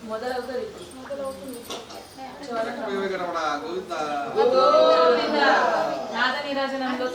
మొదలవుతుంది ఇప్పుడు. నాద నీరాజనంలో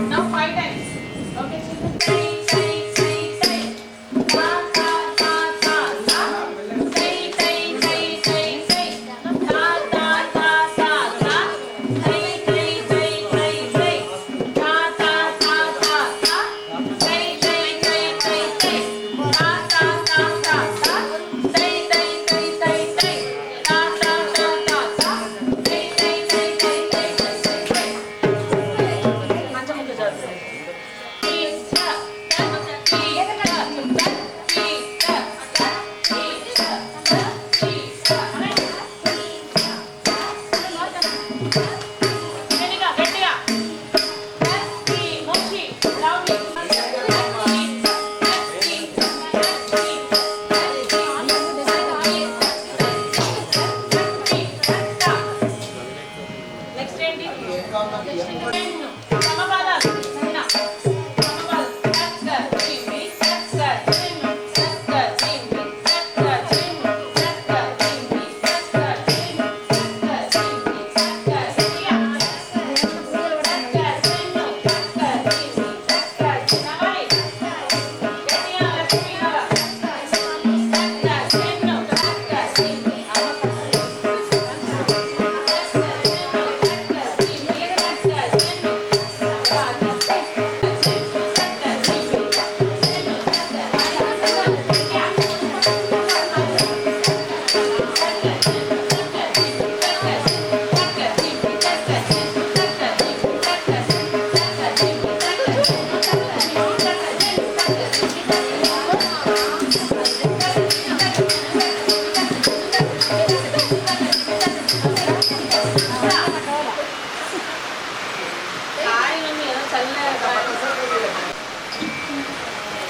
Now 5 times. Okay,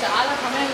చాలా సమయం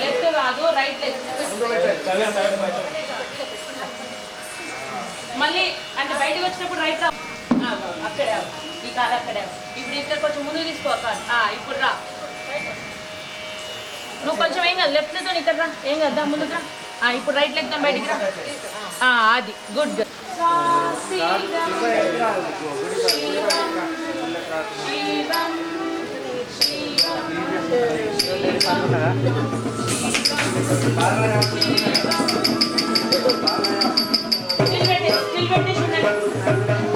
లెఫ్ట్ కాదు రైట్ లెగ్ మళ్ళీ అంటే బయటకు వచ్చినప్పుడు రైట్ రా, అక్కడే ఈ కాలు అక్కడే. ఇప్పుడు ఇక్కడ కొంచెం ముందు తీసుకో కాదు. ఇప్పుడు రా, నువ్వు కొంచెం ఏం కాదు, లెఫ్ట్ లెగ్తో ఇక్కడ రా, ఏం కదా ముందుకు రా. ఇప్పుడు రైట్ లెగ్తో బయటికి రా. అది గుడ్.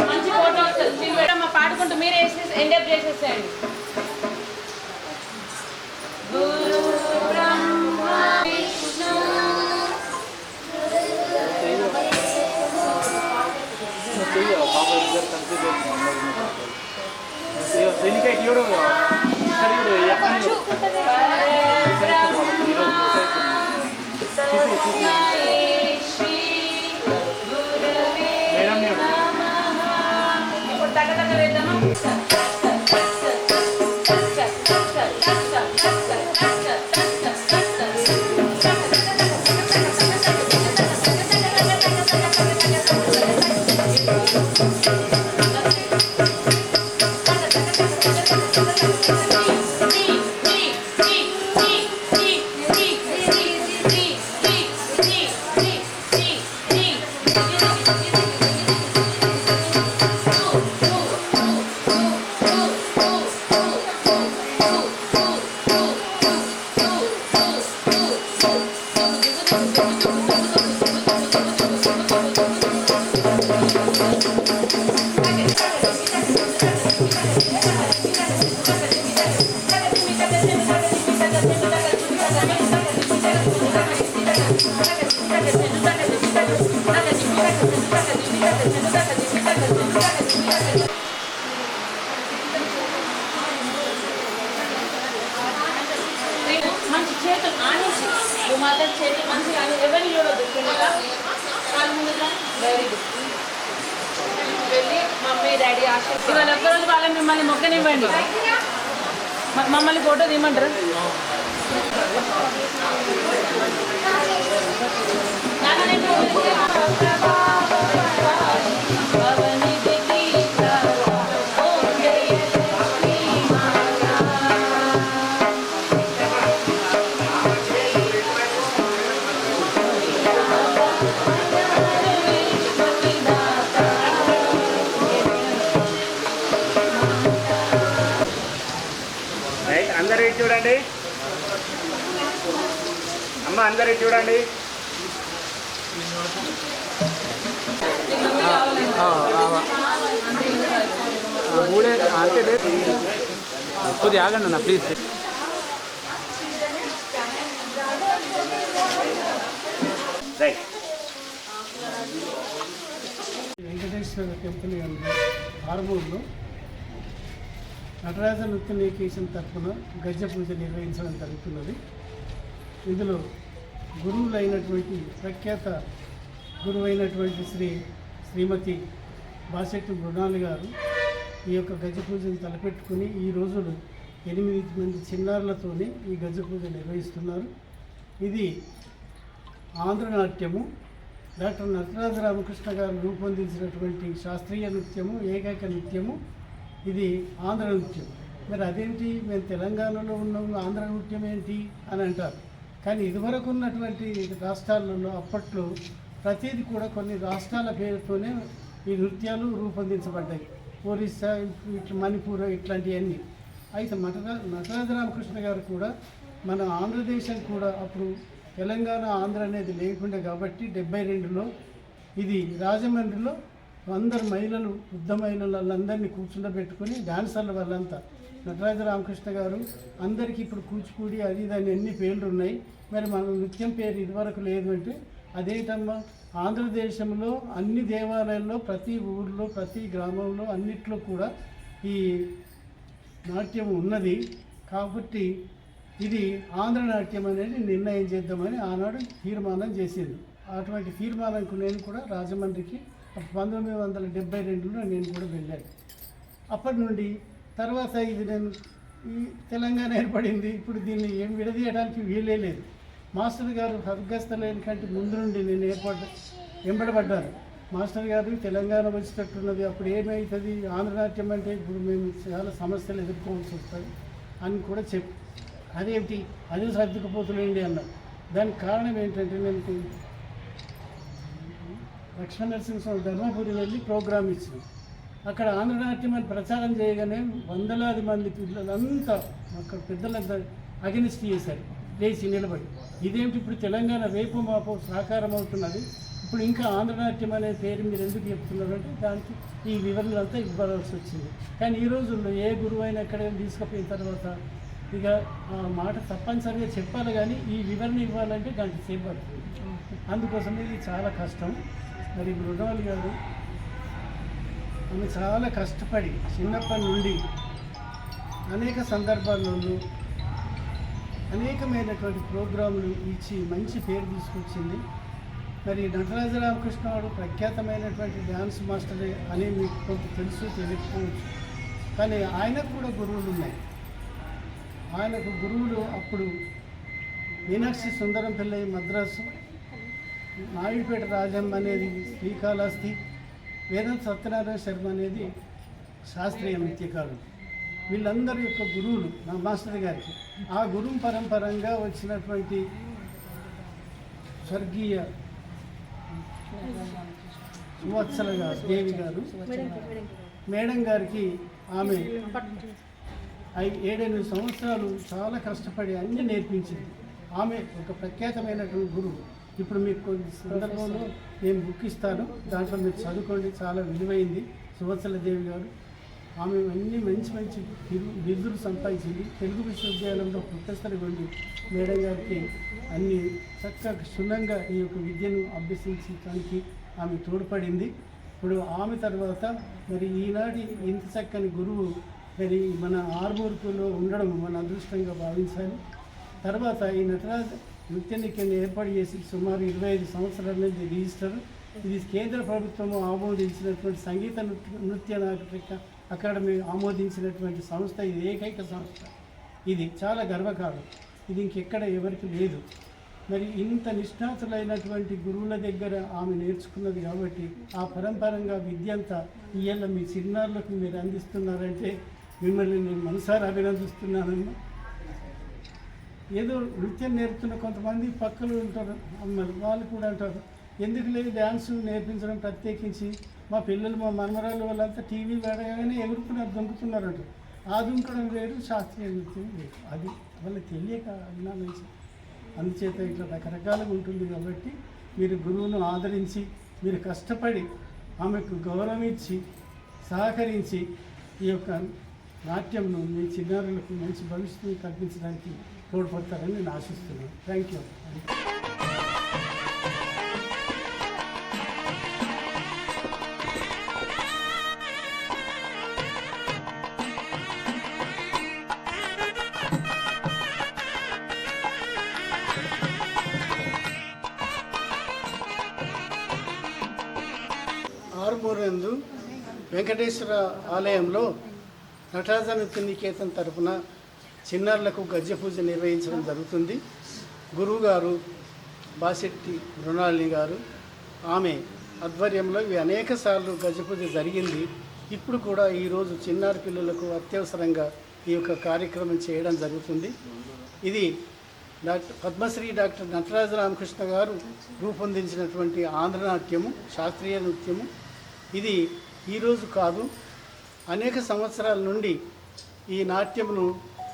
మంచి ఫోటో వస్తుంది. స్టిల్ పెట్టమ్మా, పాడుకుంటూ మీరు వేసేసి ఎండప్ చేసేసేయండి. ఇప్పుడు తగ్గ వేద్దామా? మంచి చేతులు ఆనేసి నువ్వు మాత్రం చేతులు మంచిగా ఎవరిని చూడొద్దు. కాలు ముందుగా వెరీ గుడ్. వెళ్ళి మమ్మీ డాడీ ఆశ ఇవాళ ఒక్కరోజు వాళ్ళని మిమ్మల్ని మొక్కనివ్వండి. మమ్మల్ని ఫోటో తీయమంటారు? అందరూ చూడండి అమ్మ, అందరూ చూడండి. మూడే అంటే కొద్దిగా ఆగండి అన్న ప్లీజ్. వెంకటేశ్వర టెంపుల్ ఆర్మూర్లో నటరాజ నృత్య నీకేశం తరఫున గజ పూజ నిర్వహించడం జరుగుతున్నది. ఇందులో గురువులైనటువంటి ప్రఖ్యాత గురువైనటువంటి శ్రీమతి బాసెట్టు మృణాలి గారు ఈ యొక్క గజ పూజను తలపెట్టుకుని ఈ రోజులు 8 మంది చిన్నారులతోనే ఈ గజ పూజ నిర్వహిస్తున్నారు. ఇది ఆంధ్ర నాట్యము. డాక్టర్ నటరాజ రామకృష్ణ గారు రూపొందించినటువంటి శాస్త్రీయ నృత్యము, ఏకైక నృత్యము. ఇది ఆంధ్ర నృత్యం. మరి అదేంటి, మేము తెలంగాణలో ఉన్నాము, ఆంధ్ర నృత్యం ఏంటి అని అంటారు. కానీ ఇదివరకు ఉన్నటువంటి రాష్ట్రాలలో అప్పట్లో ప్రతిదీ కూడా కొన్ని రాష్ట్రాల పేరుతోనే ఈ నృత్యాలు రూపొందించబడ్డాయి. ఒరిస్సా, మణిపూర్ ఇట్లాంటివన్నీ. అయితే నటరాజ రామకృష్ణ గారు కూడా మన ఆంధ్రదేశం కూడా అప్పుడు తెలంగాణ ఆంధ్ర అనేది లేకుండా కాబట్టి 72లో ఇది రాజమండ్రిలో అందరు మహిళలు, వృద్ధ మహిళలు వాళ్ళందరినీ కూర్చుండబెట్టుకుని డాన్సర్ల వాళ్ళంతా నటరాజ రామకృష్ణ గారు అందరికీ ఇప్పుడు కూచిపూడి అది దాని ఎన్ని పేర్లు ఉన్నాయి. మరి మన నృత్యం పేరు ఇదివరకు లేదు అంటే అదేంటమ్మా, ఆంధ్రదేశంలో అన్ని దేవాలయాల్లో, ప్రతి ఊర్లో, ప్రతి గ్రామంలో అన్నిట్లో కూడా ఈ నాట్యం ఉన్నది. కాబట్టి ఇది ఆంధ్ర నాట్యం అనేది నిర్ణయం చేద్దామని ఆనాడు తీర్మానం చేసింది. అటువంటి తీర్మానంకు నేను కూడా రాజమండ్రికి 1972లో నేను కూడా వెళ్ళాను. అప్పటి నుండి తర్వాత ఇది నేను ఈ తెలంగాణ ఏర్పడింది. ఇప్పుడు దీన్ని ఏం విడదీయడానికి వీలే లేదు. మాస్టర్ గారు స్వర్గస్థలేని కంటే ముందు నుండి నేను వెంబడబడ్డాను. మాస్టర్ గారు తెలంగాణ వచ్చేటట్టున్నది, అప్పుడు ఏమవుతుంది ఆంధ్రనాట్యం అంటే ఇప్పుడు మేము చాలా సమస్యలు ఎదుర్కోవాల్సి వస్తుంది అని కూడా అదేమిటి అదే సర్దుకుపోతులేండి అన్నారు. దానికి కారణం ఏంటంటే నేను లక్ష్మణ నరసింహస్వామి ధర్మపురి వెళ్ళి ప్రోగ్రామ్ ఇచ్చాను. అక్కడ ఆంధ్రనాట్యం అని ప్రచారం చేయగానే వందలాది మంది పిల్లలంతా అక్కడ పెద్దలంతా అగెనిస్ట్ చేశారు, లేచి నిలబడి. ఇదేమిటి ఇప్పుడు తెలంగాణ రేపు మాపు సాకారం అవుతున్నది, ఇప్పుడు ఇంకా ఆంధ్రనాట్యం అనే పేరు మీరు ఎందుకు చెప్తున్నారంటే దానికి ఈ వివరణలంతా ఇవ్వాల్సి వచ్చింది. కానీ ఈ రోజుల్లో ఏ గురువు అయినా ఎక్కడైనా తీసుకుపోయిన తర్వాత ఇక ఆ మాట తప్పనిసరిగా చెప్పాలి, కానీ ఈ వివరణ ఇవ్వాలంటే గంట సేపు పడుతుంది. అందుకోసం ఇది చాలా కష్టం. మరి మృణాలి గారు ఆమె చాలా కష్టపడి చిన్నప్పటి నుండి అనేక సందర్భాల్లో అనేకమైనటువంటి ప్రోగ్రాములు ఇచ్చి మంచి పేరు తీసుకొచ్చింది. మరి నటరాజ రామకృష్ణ వాడు ప్రఖ్యాతమైనటువంటి డ్యాన్స్ మాస్టర్ అని మీకు కొంత తెలుసు తెలియకపోవచ్చు, కానీ ఆయనకు కూడా గురువులు ఉన్నాయి. ఆయనకు గురువులు అప్పుడు మీనాక్షి సుందరం పిల్లయ్య మద్రాసు, నాయుడుపేట రాజమ్మ అనేది శ్రీకాళహస్తి, వేదాంత సత్యనారాయణ శర్మ అనేది శాస్త్రీయ నృత్యకారులు. వీళ్ళందరి యొక్క గురువులు నా మాస్టర్ గారికి. ఆ గురువు పరంపరంగా వచ్చినటువంటి స్వర్గీయ సువత్సల గారు దేవి గారు మేడం గారికి ఆమె 7-8 సంవత్సరాలు చాలా కష్టపడి అన్నీ నేర్పించింది. ఆమె ఒక ప్రఖ్యాతమైనటువంటి గురువు. ఇప్పుడు మీకు కొన్ని సందర్భంలో నేను బుక్ ఇస్తాను, దాంట్లో మీరు చదువుకోండి, చాలా విలువైంది. సువత్సల దేవి గారు ఆమె అన్ని మంచి మంచి బిరుదులు సంపాదించింది. తెలుగు విశ్వవిద్యాలయంలో ప్రొఫెసర్ ఉండి మేడం గారికి అన్ని చక్కగా క్షుణ్ణంగా ఈ యొక్క విద్యను అభ్యసించడానికి ఆమె తోడ్పడింది. ఇప్పుడు ఆమె తర్వాత మరి ఈనాటి ఇంత చక్కని గురువు మరి మన ఆర్మూర్పులో ఉండడం మన అదృష్టంగా భావించాలి. తర్వాత ఈ నటరాజ నృత్య నికేతన్ ఏర్పాటు చేసి సుమారు 25 సంవత్సరాల నుంచి రిజిస్టర్. ఇది కేంద్ర ప్రభుత్వం ఆమోదించినటువంటి సంగీత నృత్య నాటక అకాడమీ ఆమోదించినటువంటి సంస్థ. ఇది ఏకైక సంస్థ. ఇది చాలా గర్వకారణం. ఇది ఇంకెక్కడ ఎవరికి లేదు. మరి ఇంత నిష్ణాతులైనటువంటి గురువుల దగ్గర ఆమె నేర్చుకున్నది కాబట్టి ఆ పరంపరంగా విద్య అంతా ఇవాళ మీ చిన్నారులకు మీరు అందిస్తున్నారంటే మిమ్మల్ని నేను మనసారా అభినందిస్తున్నానమ్మా. ఏదో నృత్యం నేర్పుతున్న కొంతమంది పక్కలు ఉంటారు అమ్మలు, వాళ్ళు కూడా అంటారు ఎందుకు లేదు డ్యాన్సు నేర్పించడం, ప్రత్యేకించి మా పిల్లలు మా మనమరాలు వాళ్ళంతా టీవీ వేడగానే ఎగురుతున్నారు, దొంకుతున్నారు అంటారు. ఆ దుంకడం వేరు, శాస్త్రీయ నృత్యం వేరు. అది వాళ్ళకి తెలియక అన్నా మంచి. అందుచేత ఇట్లా రకరకాలుగా ఉంటుంది కాబట్టి మీరు గురువును ఆదరించి మీరు కష్టపడి ఆమెకు గౌరవం ఇచ్చి సహకరించి ఈ యొక్క నాట్యంను మీ చిన్నారులకు మంచి భవిష్యత్తును కల్పించడానికి తోడ్పడతారని నేను ఆశిస్తున్నాను. Thank you. ఆరుమూరందు వెంకటేశ్వర ఆలయంలో నటరాజ నృత్య నికేతన్ తరఫున చిన్నారులకు గజ్జె పూజ నిర్వహించడం జరుగుతుంది. గురువుగారు బాసెట్టి మృణాలిని గారు ఆమె ఆధ్వర్యంలో ఇవి అనేక సార్లు గజ్జె పూజ జరిగింది. ఇప్పుడు కూడా ఈరోజు చిన్నారి పిల్లలకు అత్యవసరంగా ఈ యొక్క కార్యక్రమం చేయడం జరుగుతుంది. ఇది పద్మశ్రీ డాక్టర్ నటరాజ రామకృష్ణ గారు రూపొందించినటువంటి ఆంధ్రనాట్యము, శాస్త్రీయ నృత్యము. ఇది ఈరోజు కాదు, అనేక సంవత్సరాల నుండి ఈ నాట్యమును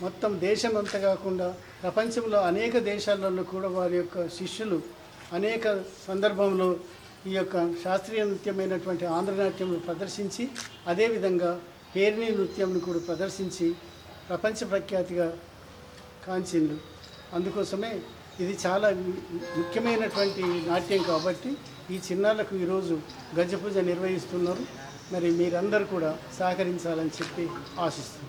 మొత్తం దేశం అంతా కాకుండా ప్రపంచంలో అనేక దేశాలలో కూడా వారి యొక్క శిష్యులు అనేక సందర్భంలో ఈ యొక్క శాస్త్రీయ నృత్యమైనటువంటి ఆంధ్రనాట్యమును ప్రదర్శించి అదేవిధంగా పేరిణి నృత్యంను కూడా ప్రదర్శించి ప్రపంచ ప్రఖ్యాతిగా కాంచిండ్రు. అందుకోసమే ఇది చాలా ముఖ్యమైనటువంటి నాట్యం కాబట్టి ఈ చిన్నారులకు ఈరోజు గజ్జె పూజ నిర్వహిస్తున్నారు. మరి మీరందరూ కూడా సహకరించాలని చెప్పి ఆశిస్తున్నారు.